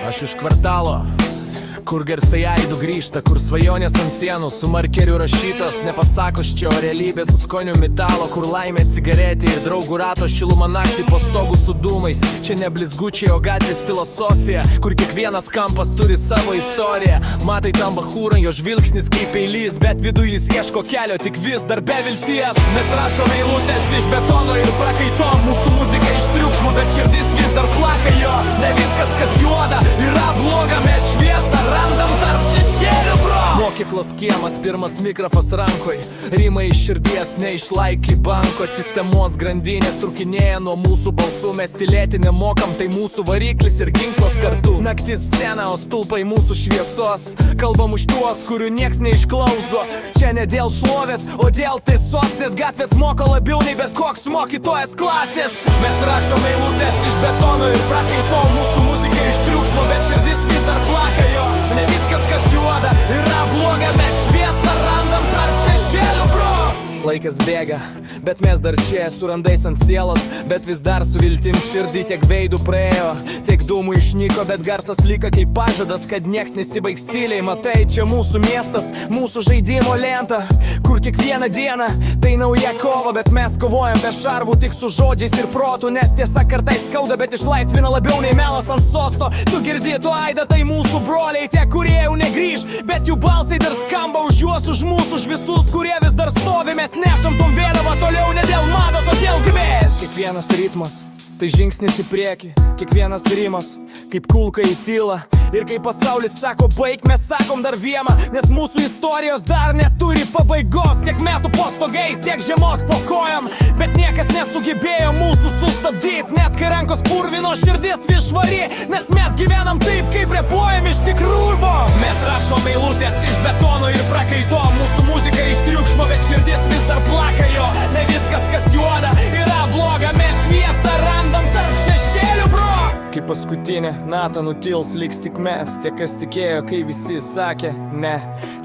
Aš iš kvartalo, kur garsai aidu grįžta, kur svajonės ant sienų su markeriu rašytos. Nepasakos čia, o realybė su skoniu metalo, kur laimė cigaretė ir draugų rato šiluma naktį po stogu su dūmais. Čia ne blizgučiai, o gatvės filosofija, kur kiekvienas kampas turi savo istoriją. Matai tam bachūrą, jo žvilgsnis kaip eilys, bet viduje jis ieško kelio, tik vis dar be vilties. Mes rašome eilutes iš betono ir prakaitom, mūsų muzika iš triukšmo, bet širdis vis dar plaka jo. Ne viskas kas juoda yra bloga, mes šviesą randam tarp šešėlių, bro. Mokyklos kiemas, pirmas mikrofas rankoj, rima iš širdies, ne iš laikį banko. Sistemos grandinės trukinėja nuo mūsų balsų, mes tylėti nemokam, tai mūsų variklis ir ginklas kartu. Naktis scena, o stulpai mūsų šviesos, kalbam už tuos, kurių nieks neišklauso. Čia ne dėl šlovės, o dėl tiesos, nes gatvės moko labiau nei bet koks mokytojas klasės. Mes rašom eilutes iš betono ir prakaito, mūsų muzika iš triukšmo, bet širdis vis dar plaka jo. Ne viskas kas juoda yra bloga, mes šviesą randam tarp šešėlių, bro. Laikas bėga, bet mes dar čia su randais ant sielos, bet vis dar su viltim širdį. Tiek veidų praėjo, tiek dūmų išnyko, bet garsas liko kaip pažadas, kad nieks nesibaigs tyliai. Matai, čia mūsų miestas, mūsų žaidimo lenta, kur kiekvieną dieną tai nauja kova, bet mes kovojam be šarvų, tik su žodžiais ir protu, nes tiesa kartais skauda, bet išlaisvina labiau nei melas ant sosto. Tu girdi tu aidą, tai mūsų broliai, tie kurie jau negrįž, bet jų balsai dar skamba už juos, už mūsų, už visus, kurie vis dar stovi. Mes nešam tom vėliavą toliau, ne dėl mados, o dėl gimės. Kiekvienas ritmas tai žingsnis į priekį, kiekvienas rimas kaip kulka į tylą. Ir kai pasaulis sako baig, mes sakom dar vieną, nes mūsų istorijos dar neturi pabaigos. Tiek metų po stogais, tiek žiemos po kojam, bet niekas nesugebėjo mūsų sustabdyt. Net kai rankos purvino, širdis vis švari, nes mes gyvenam taip, kaip repuojam iš tikrųjų. Mes rašom eilutes iš betono ir prakaito, mūsų muzika iš triukšmo, bet širdis vis dar plaka jo. Ne viskas kas juoda yra bloga, mes šviesą randam tarp šešėlių, bro. Kai paskutinė nata nutils, liks tik mes, tie kas tikėjo, kai visi sakė ne.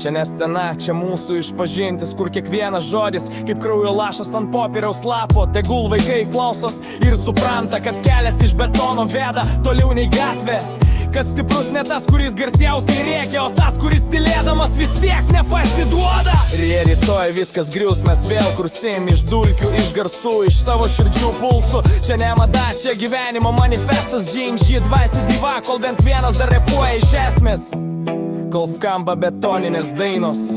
Čia ne scena, čia mūsų išpažintis, kur kiekvienas žodis kaip kraujo lašas ant popieriaus lapo. Tegul vaikai klausos ir supranta, kad kelias iš betono veda toliau nei gatvė. Kad stiprus ne tas, kuris garsiausiai rėkia, o tas, kuris tylėdamas vis tiek nepasiduoda. Ir jei rytoj viskas grius, mes vėl kursim iš dulkių, iš garsų, iš savo širdžių pulsų. Čia ne mada, čia gyvenimo manifestas, džinžį dvasia diva, kol bent vienas dar repuoja iš esmės, kol skamba betoninės dainos.